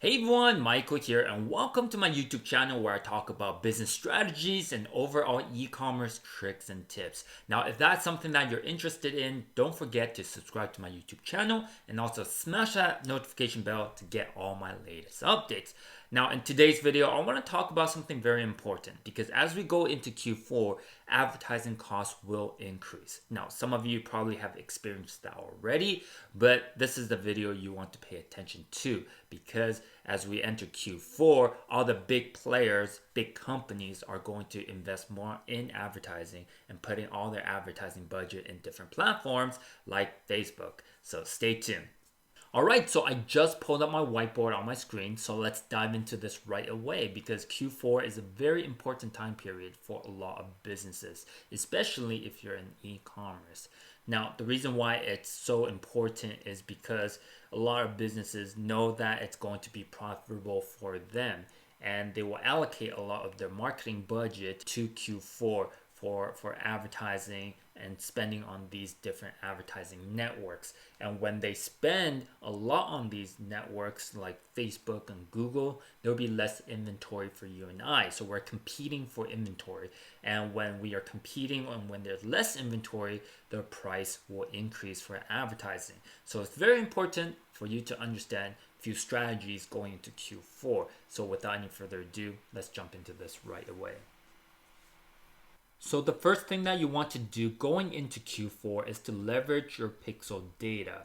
Hey everyone, Michael here, and welcome to my YouTube channel where I talk about business strategies and overall e-commerce tricks and tips. Now, if that's something that you're interested in, don't forget to subscribe to my YouTube channel and also smash that notification bell to get all my latest updates. Now, in today's video, I want to talk about something very important because as we go into Q4, advertising costs will increase. Now, some of you probably have experienced that already, but this is the video you want to pay attention to because as we enter Q4, all the big players, big companies are going to invest more in advertising and putting all their advertising budget in different platforms like Facebook. So stay tuned. Alright, so I just pulled up my whiteboard on my screen, so let's dive into this right away because Q4 is a very important time period for a lot of businesses, especially if you're in e-commerce. Now, the reason why it's so important is because a lot of businesses know that it's going to be profitable for them and they will allocate a lot of their marketing budget to Q4 for advertising and spending on these different advertising networks. And when they spend a lot on these networks like Facebook and Google, there'll be less inventory for you and I. So we're competing for inventory. And when we are competing and when there's less inventory, the price will increase for advertising. So it's very important for you to understand a few strategies going into Q4. So without any further ado, let's jump into this right away. So the first thing that you want to do going into Q4 is to leverage your pixel data.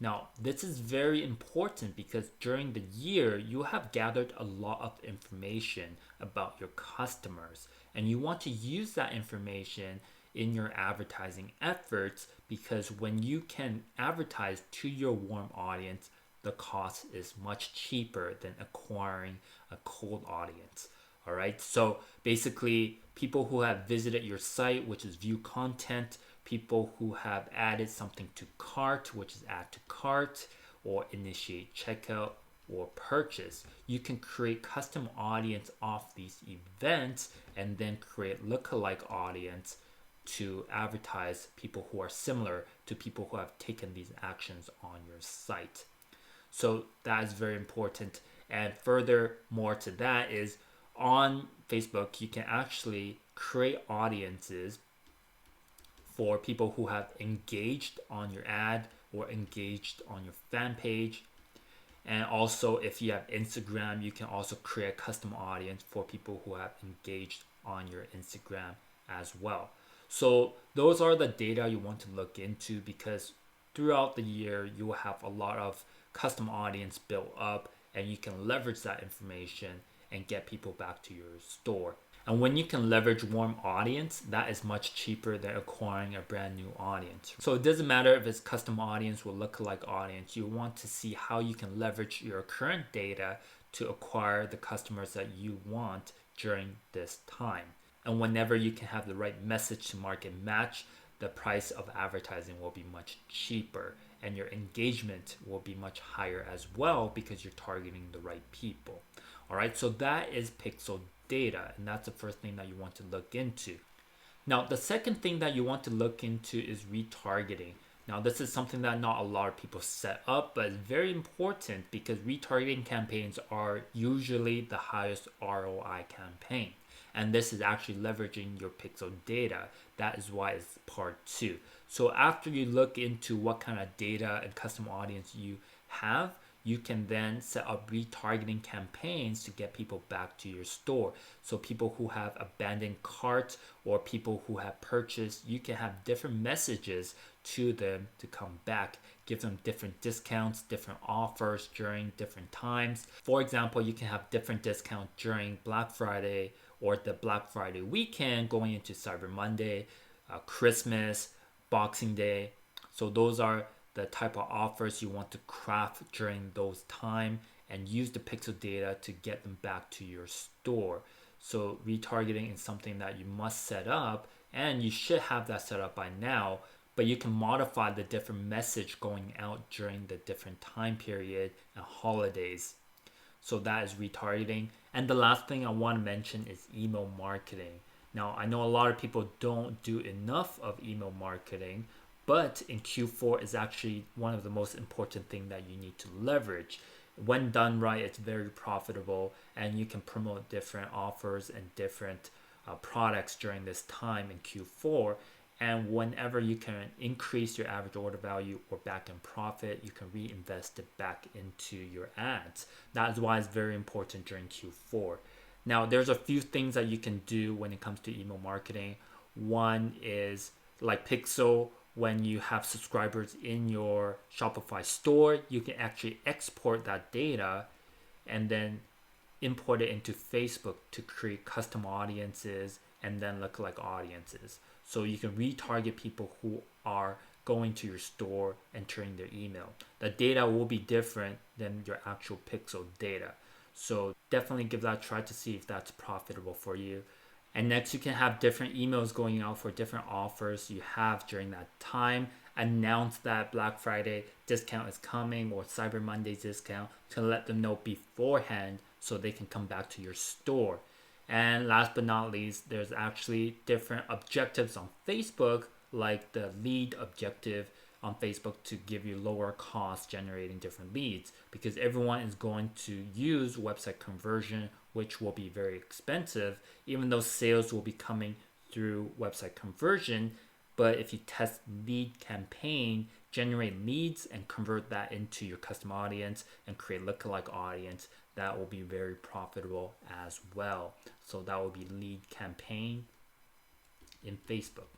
Now, this is very important because during the year, you have gathered a lot of information about your customers, and you want to use that information in your advertising efforts because when you can advertise to your warm audience, the cost is much cheaper than acquiring a cold audience. All right, so basically, people who have visited your site, which is view content, people who have added something to cart, which is add to cart, or initiate checkout or purchase. You can create custom audience off these events and then create lookalike audience to advertise people who are similar to people who have taken these actions on your site. So that is very important. And furthermore to that is on Facebook, you can actually create audiences for people who have engaged on your ad or engaged on your fan page. And also, if you have Instagram, you can also create a custom audience for people who have engaged on your Instagram as well. So those are the data you want to look into because throughout the year, you will have a lot of custom audience built up and you can leverage that information and get people back to your store. And when you can leverage warm audience, that is much cheaper than acquiring a brand new audience. So it doesn't matter if it's custom audience or lookalike audience, you want to see how you can leverage your current data to acquire the customers that you want during this time. And whenever you can have the right message to market match, the price of advertising will be much cheaper and your engagement will be much higher as well because you're targeting the right people. All right, so that is pixel data, and that's the first thing that you want to look into. Now, the second thing that you want to look into is retargeting. Now, this is something that not a lot of people set up, but it's very important because retargeting campaigns are usually the highest ROI campaign. And this is actually leveraging your pixel data. That is why it's part two. So after you look into what kind of data and custom audience you have, you can then set up retargeting campaigns to get people back to your store. So people who have abandoned carts or people who have purchased, you can have different messages to them to come back. Give them different discounts, different offers during different times. For example, you can have different discounts during Black Friday or the Black Friday weekend going into Cyber Monday, Christmas, Boxing Day. So those are the type of offers you want to craft during those time and use the pixel data to get them back to your store. So retargeting is something that you must set up and you should have that set up by now, but you can modify the different message going out during the different time period and holidays. So that is retargeting. And the last thing I want to mention is email marketing. Now, I know a lot of people don't do enough of email marketing, but in Q4 is actually one of the most important things that you need to leverage. when done right, it's very profitable, and you can promote different offers and different products during this time in Q4. And whenever you can increase your average order value or back end profit, you can reinvest it back into your ads. That's why it's very important during Q4. Now, there's a few things that you can do when it comes to email marketing. One is like Pixel, when you have subscribers in your Shopify store, you can actually export that data and then import it into Facebook to create custom audiences and then lookalike audiences. So you can retarget people who are going to your store, entering their email. The data will be different than your actual Pixel data. So definitely give that a try to see if that's profitable for you. And next, you can have different emails going out for different offers you have during that time. Announce that Black Friday discount is coming or Cyber Monday discount to let them know beforehand so they can come back to your store. And last but not least, there's actually different objectives on Facebook, like the lead objective on Facebook to give you lower costs generating different leads, because everyone is going to use website conversion, which will be very expensive, even though sales will be coming through website conversion. But if you test lead campaign, generate leads and convert that into your custom audience and create lookalike audience, that will be very profitable as well. So that will be lead campaign in Facebook.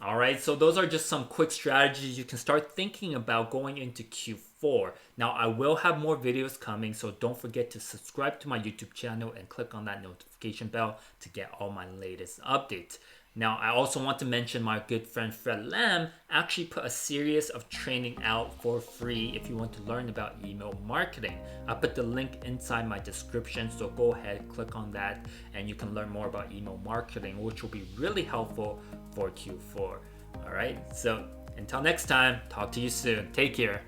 All right, so those are just some quick strategies you can start thinking about going into Q4. Now, I will have more videos coming, so don't forget to subscribe to my YouTube channel and click on that notification bell to get all my latest updates. Now, I also want to mention my good friend Fred Lam actually put a series of training out for free if you want to learn about email marketing. I put the link inside my description, so go ahead, click on that, and you can learn more about email marketing, which will be really helpful for Q4. All right, so until next time, talk to you soon. Take care.